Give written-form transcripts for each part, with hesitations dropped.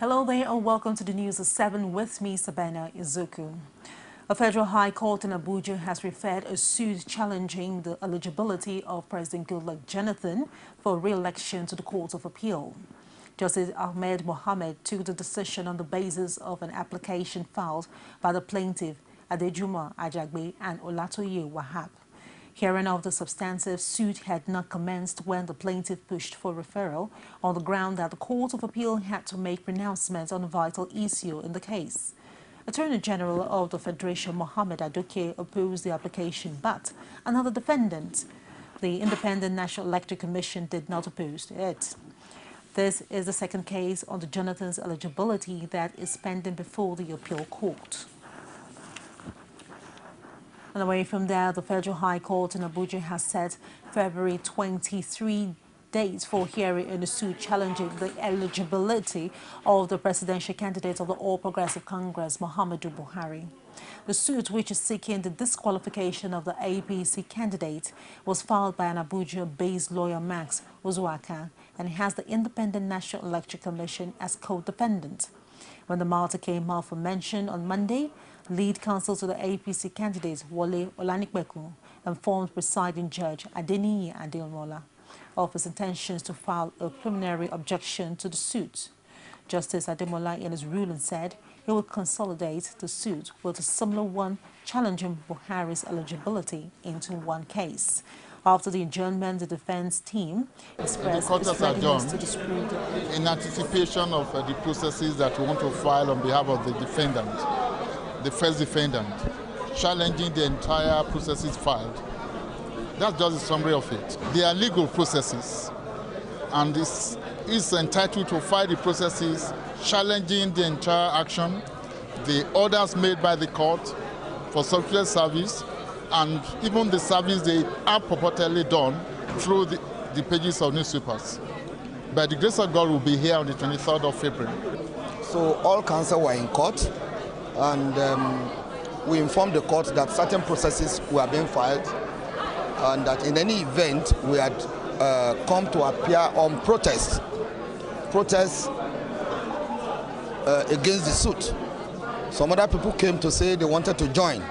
Hello there and welcome to the news at 7 with me, Sabina Izuku. A federal high court in Abuja has referred a suit challenging the eligibility of President Goodluck Jonathan for re-election to the Court of Appeal. Justice Ahmed Mohammed took the decision on the basis of an application filed by the plaintiff Adejuma Ajagbe and Olatoye Wahab. Hearing of the substantive suit had not commenced when the plaintiff pushed for referral on the ground that the Court of Appeal had to make pronouncements on a vital issue in the case. Attorney General of the Federation, Mohammed Adoke, opposed the application, but another defendant, the Independent National Electoral Commission, did not oppose it. This is the second case on the Jonathan's eligibility that is pending before the appeal court. And away from there, the Federal High Court in Abuja has set February 23 dates for hearing in a suit challenging the eligibility of the presidential candidate of the All Progressive Congress, Muhammadu Buhari. The suit, which is seeking the disqualification of the APC candidate, was filed by an Abuja-based lawyer, Max Uzuaka, and has the Independent National Electoral Commission as co-defendant. When the matter came up for mention on Monday, lead counsel to the APC candidate, Wole Olanikbeku, informed presiding judge Adeniyi Adeomola of his intentions to file a preliminary objection to the suit. Justice Ademola, in his ruling, said he would consolidate the suit with a similar one challenging Buhari's eligibility into one case. After the adjournment, the defense team expressed its readiness to dispute in anticipation of the processes that we want to file on behalf of the defendant, the first defendant, challenging the entire processes filed. That's just a summary of it. They are legal processes, and this is entitled to file the processes challenging the entire action, the orders made by the court for substitute service, and even the service they are purportedly done through the pages of newspapers. By the grace of God, we'll be here on the 23rd of February. So all counsel were in court, and we informed the court that certain processes were being filed, and that in any event we had come to appear on protest against the suit. Some other people came to say they wanted to join.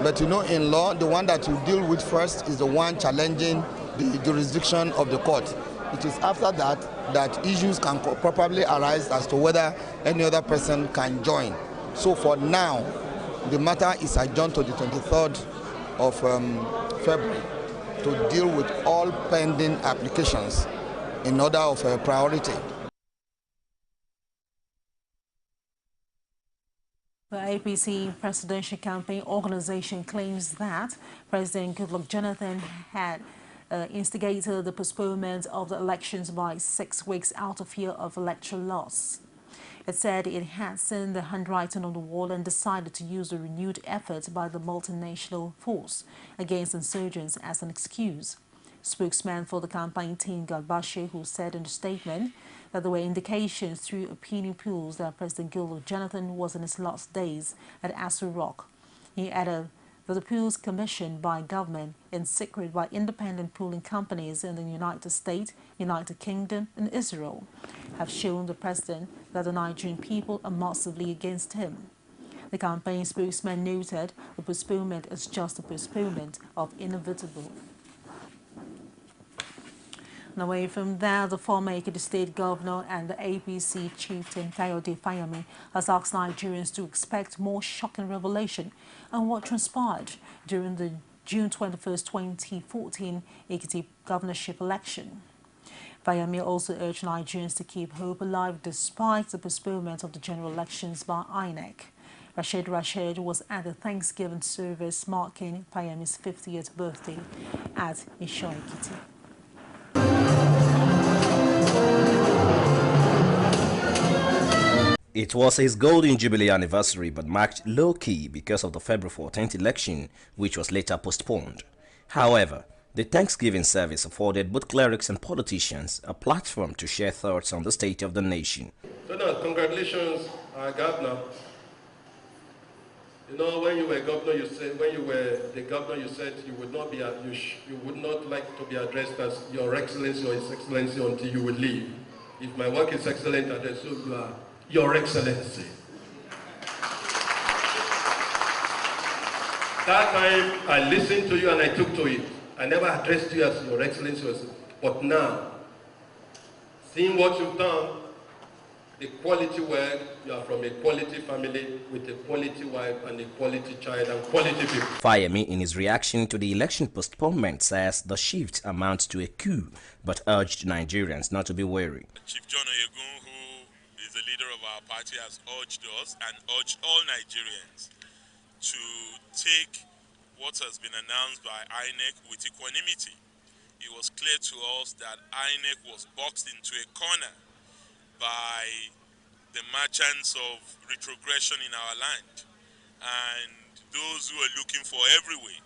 But you know, in law, the one that you deal with first is the one challenging the jurisdiction of the court. It is after that issues can properly arise as to whether any other person can join. So for now, the matter is adjourned to the 23rd of February to deal with all pending applications in order of priority. The APC presidential campaign organization claims that President Goodluck Jonathan had instigated the postponement of the elections by 6 weeks out of fear of electoral loss. It said it had seen the handwriting on the wall and decided to use the renewed effort by the multinational force against insurgents as an excuse. Spokesman for the campaign team, Galbashe, who said in a statement that there were indications through opinion polls that President Goodluck Jonathan was in his last days at Aso Rock. He added that the polls commissioned by government in secret by independent polling companies in the United States, United Kingdom and Israel have shown the president that the Nigerian people are massively against him. The campaign spokesman noted the postponement is just a postponement of inevitable. And away from there, the former Ekiti State Governor and the APC chieftain Kayode Fayami has asked Nigerians to expect more shocking revelation on what transpired during the June 21, 2014 Ekiti governorship election. Fayami also urged Nigerians to keep hope alive despite the postponement of the general elections by INEC. Rashid was at the Thanksgiving service marking Fayami's 50th birthday at Isho Ekiti. It was his golden jubilee anniversary but marked low-key because of the February 14th election, which was later postponed. However, the Thanksgiving service afforded both clerics and politicians a platform to share thoughts on the state of the nation. So now, congratulations, Governor. You know, when you were governor, you said you would not be you would not like to be addressed as Your Excellency or His Excellency until you would leave. If my work is excellent, I assume you are Your Excellency. That time I listened to you and I took to it. I never addressed you as Your Excellency. But now, seeing what you've done, the quality work, you are from a quality family with a quality wife and a quality child and quality people. Fayemi, in his reaction to the election postponement, says the shift amounts to a coup, but urged Nigerians not to be wary. Chief John Oyegun, who is the leader of our party, has urged us and urged all Nigerians to take what has been announced by INEC with equanimity. It was clear to us that INEC was boxed into a corner by the merchants of retrogression in our land, and those who are looking for every way,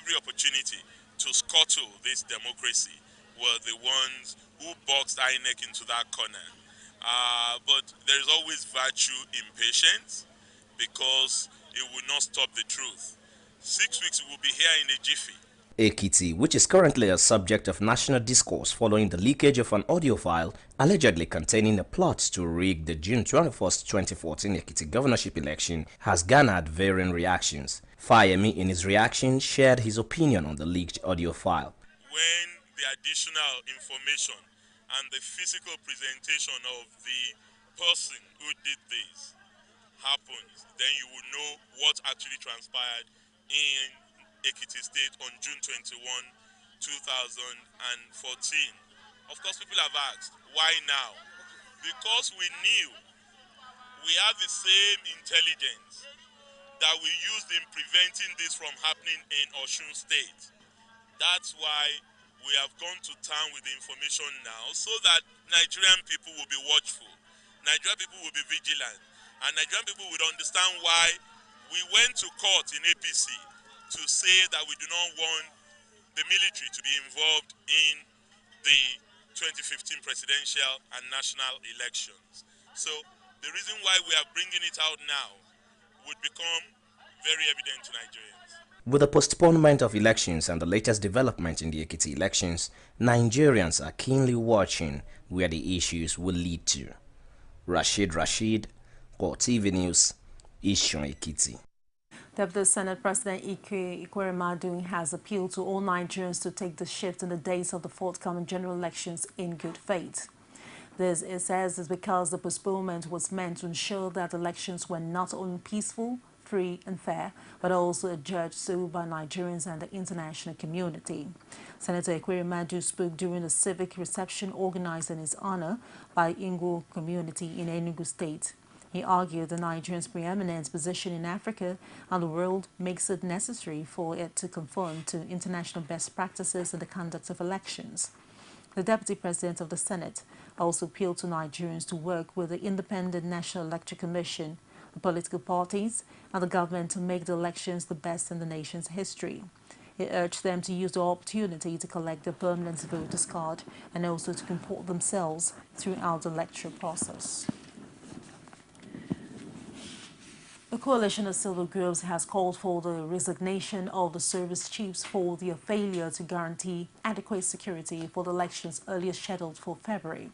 every opportunity to scuttle this democracy were the ones who boxed INEC into that corner. But there's always virtue in patience, because it will not stop the truth. 6 weeks we will be here in a jiffy. Ekiti, which is currently a subject of national discourse following the leakage of an audio file allegedly containing a plot to rig the June 21, 2014 Ekiti governorship election, has garnered varying reactions. Fayemi, in his reaction, shared his opinion on the leaked audio file. When the additional information and the physical presentation of the person who did this happens, then you will know what actually transpired in Ekiti State on June 21, 2014. Of course, people have asked, why now? Because we knew we have the same intelligence that we used in preventing this from happening in Osun State. That's why we have gone to town with the information now, so that Nigerian people will be watchful, Nigerian people will be vigilant, and Nigerian people would understand why we went to court in APC to say that we do not want the military to be involved in the 2015 presidential and national elections. So the reason why we are bringing it out now would become very evident to Nigerians. With the postponement of elections and the latest development in the Ekiti elections, Nigerians are keenly watching where the issues will lead to. Rashid, CoreTV News, Ishon Ekiti. Deputy Senate President Ikweremadu has appealed to all Nigerians to take the shift in the dates of the forthcoming general elections in good faith. This, it says, is because the postponement was meant to ensure that elections were not only peaceful, free and fair, but also adjudged so by Nigerians and the international community. Senator Ikweremadu spoke during a civic reception organized in his honor by Igbo community in Enugu State. He argued the Nigerians' preeminent position in Africa and the world makes it necessary for it to conform to international best practices in the conduct of elections. The Deputy President of the Senate also appealed to Nigerians to work with the Independent National Electoral Commission, the political parties, and the government to make the elections the best in the nation's history. He urged them to use the opportunity to collect their permanent voters' card and also to comport themselves throughout the electoral process. The coalition of civil groups has called for the resignation of the service chiefs for their failure to guarantee adequate security for the elections earlier scheduled for February.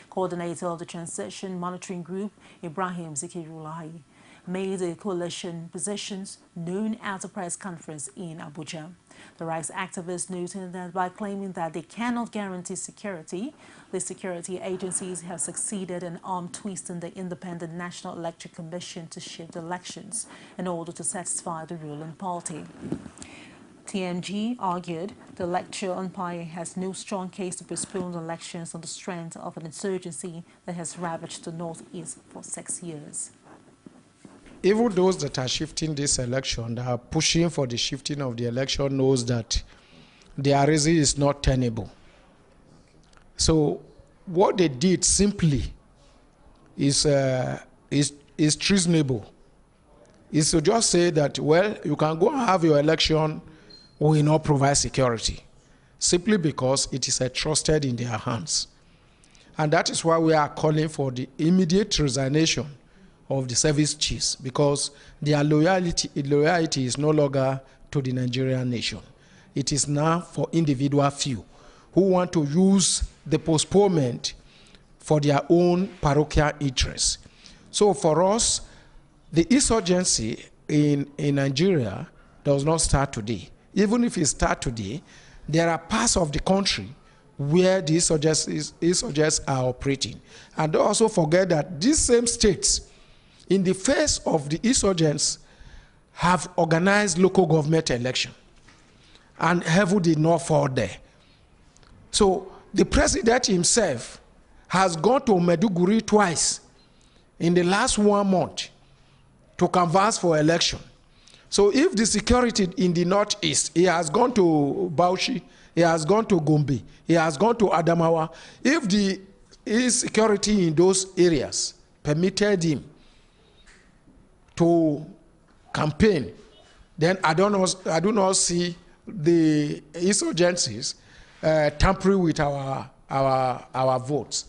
Coordinator of the Transition Monitoring Group, Ibrahim Zikirulahi, made the coalition positions known at a press conference in Abuja. The rights activists noted that by claiming that they cannot guarantee security, the security agencies have succeeded in arm twisting the Independent National Electoral Commission to shift elections in order to satisfy the ruling party. TMG argued the electoral umpire has no strong case to postpone the elections on the strength of an insurgency that has ravaged the Northeast for 6 years. Even those that are shifting this election, that are pushing for the shifting of the election, knows that their reason is not tenable. So what they did simply is treasonable. Is to just say that, well, you can go and have your election, we will not provide security, simply because it is entrusted in their hands. And that is why we are calling for the immediate resignation of the service chiefs, because their loyalty is no longer to the Nigerian nation. It is now for individual few who want to use the postponement for their own parochial interests. So for us, the insurgency in Nigeria does not start today. Even if it starts today, there are parts of the country where the insurgents are operating. And don't also forget that these same states, in the face of the insurgents, have organized local government election. And heaven did not fall there. So the president himself has gone to Maiduguri twice in the last 1 month to canvass for election. So if the security in the northeast, he has gone to Bauchi, he has gone to Gombe, he has gone to Adamawa. If the insecurity in those areas permitted him to campaign, then I do not see the insurgencies tampering with our votes.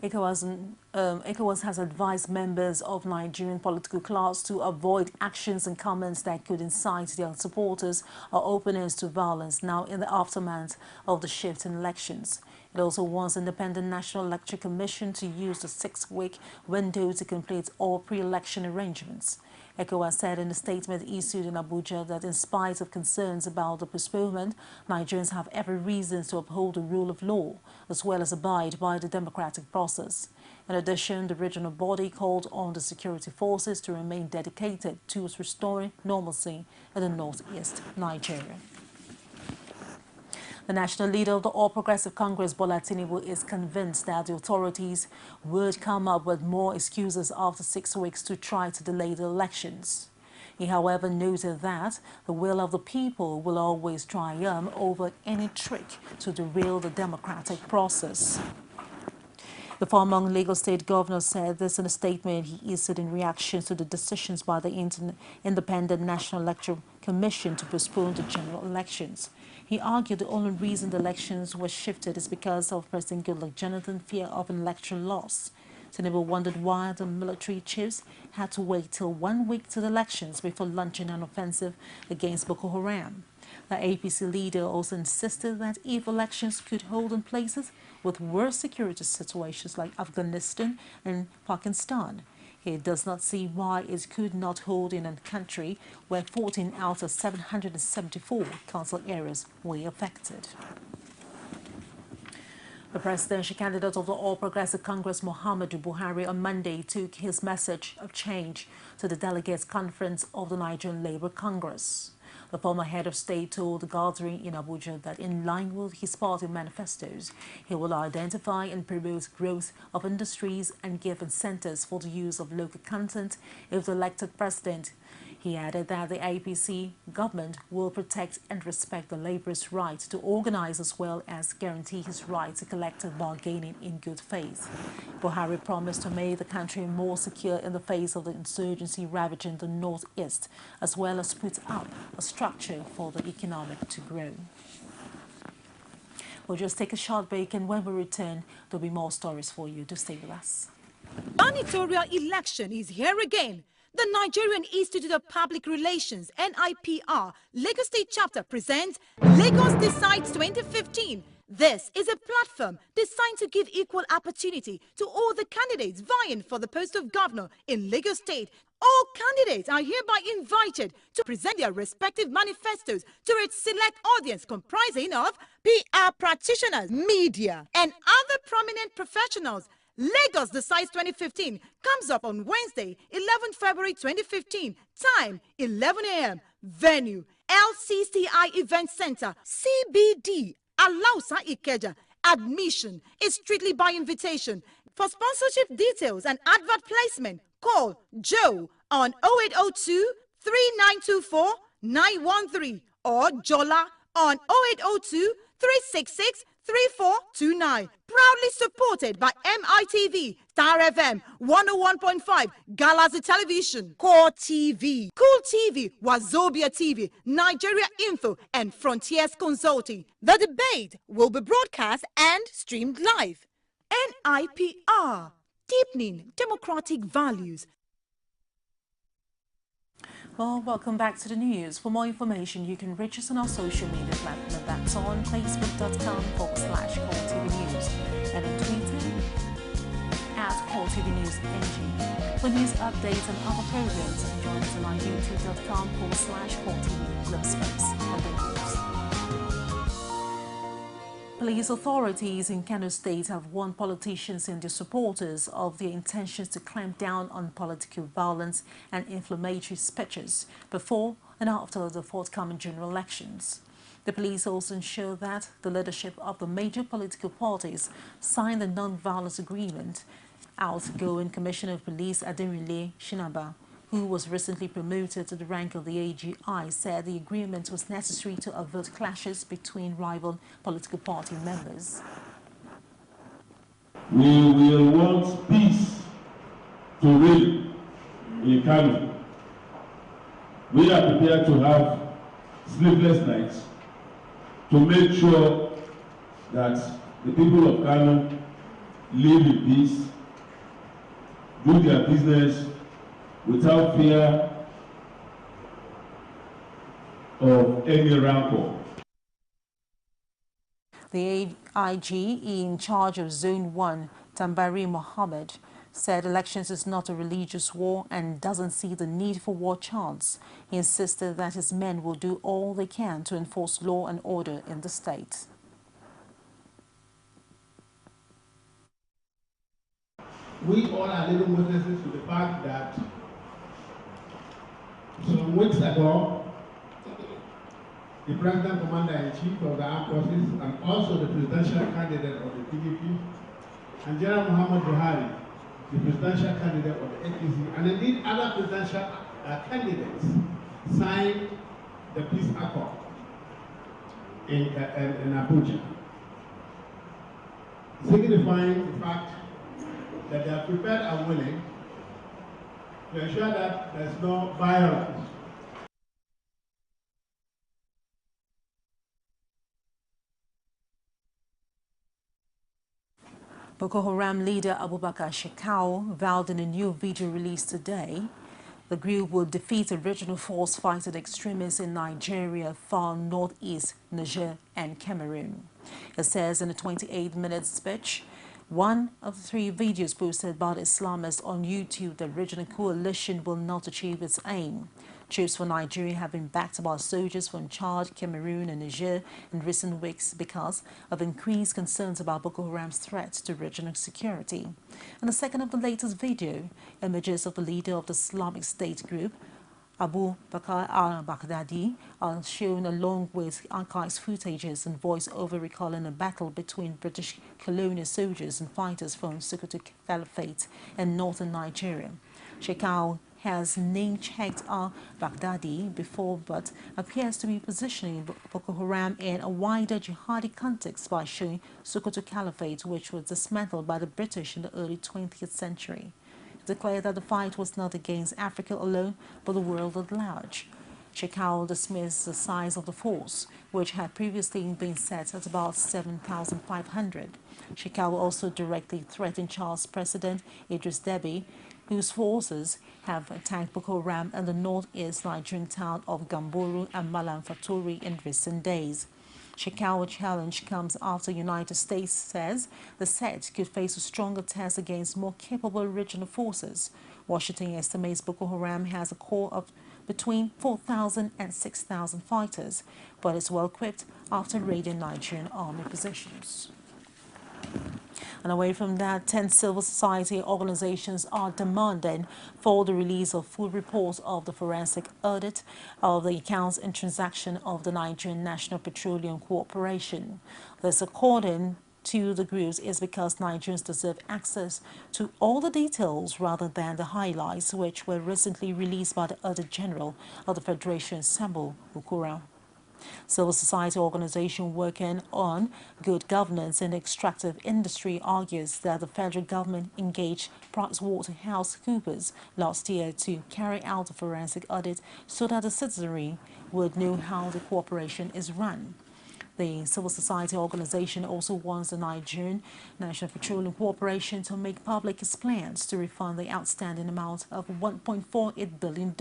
ECOWAS has advised members of Nigerian political class to avoid actions and comments that could incite their supporters or opponents to violence now in the aftermath of the shift in elections. It also wants the Independent National Electoral Commission to use the 6-week window to complete all pre-election arrangements. ECOWAS said in a statement issued in Abuja that in spite of concerns about the postponement, Nigerians have every reason to uphold the rule of law, as well as abide by the democratic process. In addition, the regional body called on the security forces to remain dedicated to restoring normalcy in the northeast Nigeria. The national leader of the All Progressive Congress, Bola Tinubu, is convinced that the authorities would come up with more excuses after 6 weeks to try to delay the elections. He, however, noted that the will of the people will always triumph over any trick to derail the democratic process. The former Lagos State governor said this in a statement he issued in reaction to the decisions by the Independent National Electoral Commission to postpone the general elections. He argued the only reason the elections were shifted is because of President Goodluck Jonathan's fear of an electoral loss. Tinubu wondered why the military chiefs had to wait till 1 week to the elections before launching an offensive against Boko Haram. The APC leader also insisted that if elections could hold in places with worse security situations like Afghanistan and Pakistan, he does not see why it could not hold in a country where 14 out of 774 council areas were affected. The presidential candidate of the All Progressive Congress, Muhammadu Buhari, on Monday took his message of change to the delegates' conference of the Nigerian Labour Congress. The former head of state told the gathering in Abuja that in line with his party manifestos, he will identify and promote growth of industries and give incentives for the use of local content if the elected president. He added that the APC government will protect and respect the laborer's right to organize as well as guarantee his right to collective bargaining in good faith. Buhari promised to make the country more secure in the face of the insurgency ravaging the northeast, as well as put up a structure for the economic to grow. We'll just take a short break, and when we return, there'll be more stories for you. Do stay with us. Gubernatorial election is here again. The Nigerian Institute of Public Relations, NIPR, Lagos State Chapter presents Lagos Decides 2015. This is a platform designed to give equal opportunity to all the candidates vying for the post of governor in Lagos State. All candidates are hereby invited to present their respective manifestos to its select audience comprising of PR practitioners, media, and other prominent professionals. Lagos Decides 2015 comes up on Wednesday, 11 February 2015. Time, 11 a.m. Venue, LCCI Event Center, CBD, Alausa Ikeja. Admission is strictly by invitation. For sponsorship details and advert placement, call Joe on 0802 3924 913 or Jola on 0802 366 3429. Proudly supported by MITV, Star FM, 101.5, Galaxy Television, CoreTV, Cool TV, Wazobia TV, Nigeria Info, and Frontiers Consulting. The debate will be broadcast and streamed live. NIPR, deepening democratic values. Well, welcome back to the news. For more information, you can reach us on our social media platform. That's on facebook.com/CoreTV News and on Twitter CoreTV News engine. For news updates and other programs, join us on youtube.com/CoreTV Police authorities in Kano State have warned politicians and their supporters of their intentions to clamp down on political violence and inflammatory speeches before and after the forthcoming general elections. The police also ensure that the leadership of the major political parties signed the non-violence agreement. Outgoing Commissioner of Police Aderile Shinaba, who was recently promoted to the rank of the AGI, said the agreement was necessary to avert clashes between rival political party members. We will want peace to reign in Kano. We are prepared to have sleepless nights to make sure that the people of Kano live in peace, do their business without fear of any rancor. The IG in charge of Zone 1, Tambari Mohammed, said elections is not a religious war and doesn't see the need for war chants. He insisted that his men will do all they can to enforce law and order in the state. We all are living witnesses to the fact that some weeks ago, the President Commander-in-Chief of the Armed Forces and also the presidential candidate of the PDP, and General Muhammad Buhari, the presidential candidate of the APC, and indeed other presidential candidates signed the peace accord in Abuja, signifying the fact that they are prepared and willing to ensure that there's no violence. Boko Haram leader Abubakar Shekau vowed in a new video released today the group will defeat a regional force fighting extremists in Nigeria, far northeast, Niger and Cameroon. It says in a 28-minute speech, one of the 3 videos posted by the Islamists on YouTube, the regional coalition will not achieve its aim. Troops for Nigeria have been backed by soldiers from Chad, Cameroon and Niger in recent weeks because of increased concerns about Boko Haram's threat to regional security. In the second of the latest video, images of the leader of the Islamic State group, Abu Bakr al-Baghdadi, are shown along with archived footages and voice-over recalling a battle between British colonial soldiers and fighters from Sokoto Caliphate in northern Nigeria. Shekau has name-checked al-Baghdadi before but appears to be positioning Boko Haram in a wider jihadi context by showing Sokoto Caliphate, which was dismantled by the British in the early 20th century. He declared that the fight was not against Africa alone, but the world at large. Shekau dismissed the size of the force, which had previously been set at about 7,500. Shekau also directly threatened Chad's President Idris Deby, whose forces have attacked Boko Haram in the northeast Nigerian town of Gamboru and Malam Fatori in recent days. Shekau's challenge comes after the United States says the set could face a stronger test against more capable regional forces. Washington estimates Boko Haram has a core of between 4,000 and 6,000 fighters, but is well equipped after raiding Nigerian army positions. And away from that, 10 civil society organizations are demanding for the release of full reports of the forensic audit of the accounts and transaction of the Nigerian National Petroleum Corporation. This, according to the groups, is because Nigerians deserve access to all the details rather than the highlights, which were recently released by the Auditor General of the Federation, Sambo Ukura. Civil society organization working on good governance in the extractive industry argues that the federal government engaged PricewaterhouseCoopers last year to carry out a forensic audit so that the citizenry would know how the corporation is run. The civil society organization also wants the Nigerian National Petroleum Corporation to make public its plans to refund the outstanding amount of $1.48 billion.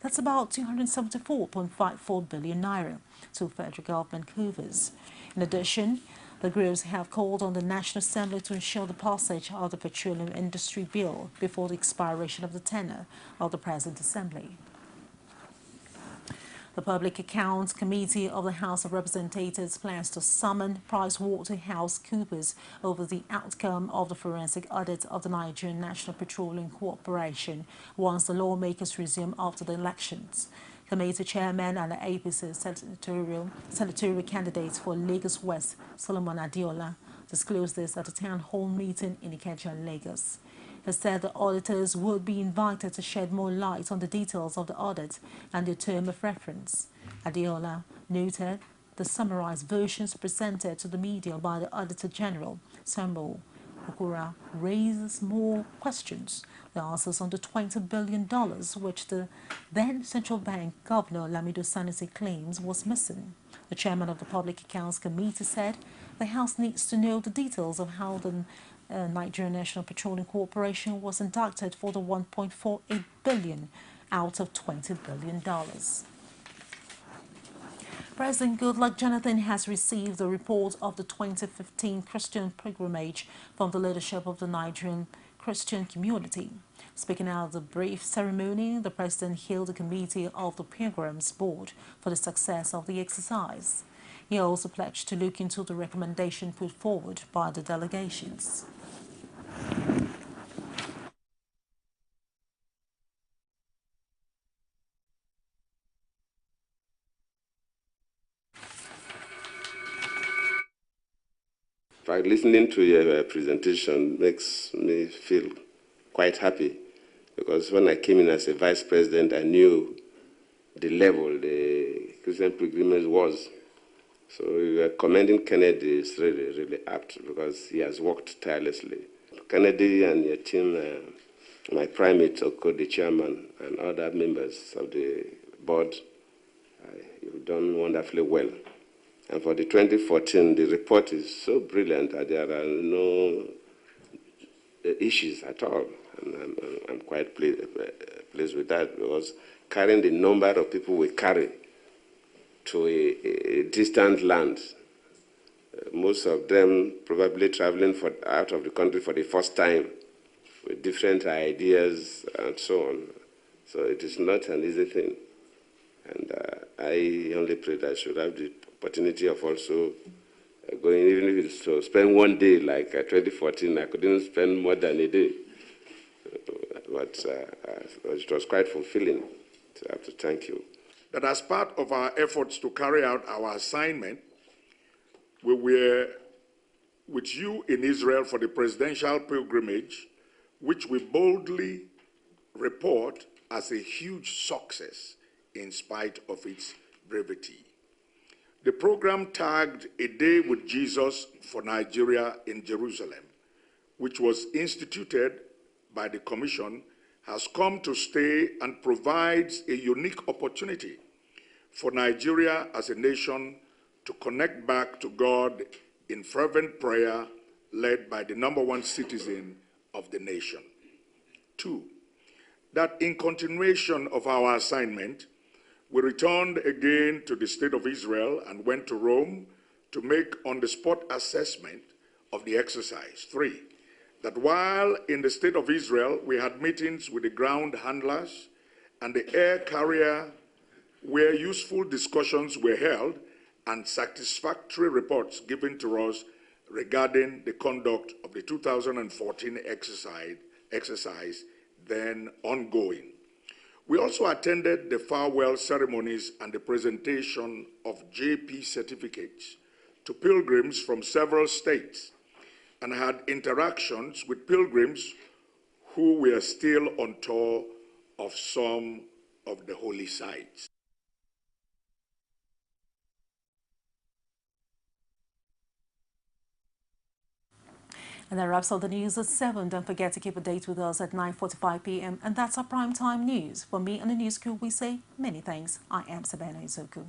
That's about 274.54 billion naira to federal government coffers. In addition, The groups have called on the National Assembly to ensure the passage of the Petroleum Industry Bill before the expiration of the tenure of the present Assembly. The Public Accounts Committee of the House of Representatives plans to summon PricewaterhouseCoopers over the outcome of the forensic audit of the Nigerian National Petroleum Corporation once the lawmakers resume after the elections. Committee Chairman and the APC senatorial candidate for Lagos West, Solomon Adiola, disclosed this at a town hall meeting in Ikeja, Lagos. He said the auditors would be invited to shed more light on the details of the audit and their term of reference. Adiola noted the summarized versions presented to the media by the Auditor General, Sambo Okura, raises more questions. The answers on the $20 billion, which the then Central Bank Governor Lamido Sanusi claims was missing. The chairman of the Public Accounts Committee said the House needs to know the details of how the Nigerian National Petroleum Corporation was inducted for the $1.48 billion out of $20 billion. President Goodluck Jonathan has received the report of the 2015 Christian pilgrimage from the leadership of the Nigerian Christian community. Speaking out of the brief ceremony, the president hailed the committee of the Pilgrims Board for the success of the exercise. He also pledged to look into the recommendation put forward by the delegations. In fact, listening to your presentation makes me feel quite happy, because when I came in as a vice president, I knew the level the Christian pilgrimage was. So commending Kennedy is really, really apt, because he has worked tirelessly. Kennedy and your team, my primate, Oko, the chairman, and other members of the board, you've done wonderfully well. And for the 2014, the report is so brilliant that there are no issues at all. And I'm quite pleased with that, because carrying the number of people we carry to a distant land, most of them probably traveling out of the country for the first time with different ideas and so on. So it is not an easy thing. And I only pray that I should have the opportunity of also going, even if it's to spend one day like 2014, I couldn't spend more than a day. But it was quite fulfilling. So I have to thank you. That as part of our efforts to carry out our assignment, we were with you in Israel for the presidential pilgrimage, which we boldly report as a huge success in spite of its brevity. The program tagged A Day with Jesus for Nigeria in Jerusalem, which was instituted by the Commission, has come to stay and provides a unique opportunity for Nigeria as a nation to connect back to God in fervent prayer led by the #1 citizen of the nation. 2, that in continuation of our assignment, we returned again to the State of Israel and went to Rome to make on-the-spot assessment of the exercise. 3, that while in the State of Israel, we had meetings with the ground handlers and the air carrier where useful discussions were held and satisfactory reports given to us regarding the conduct of the 2014 exercise then ongoing. We also attended the farewell ceremonies and the presentation of JP certificates to pilgrims from several states and had interactions with pilgrims who were still on tour of some of the holy sites. And that wraps up the news at 7. Don't forget to keep a date with us at 9:45 p.m. And that's our prime time news. For me and the news crew, we say many thanks. I am Sabina Izoku.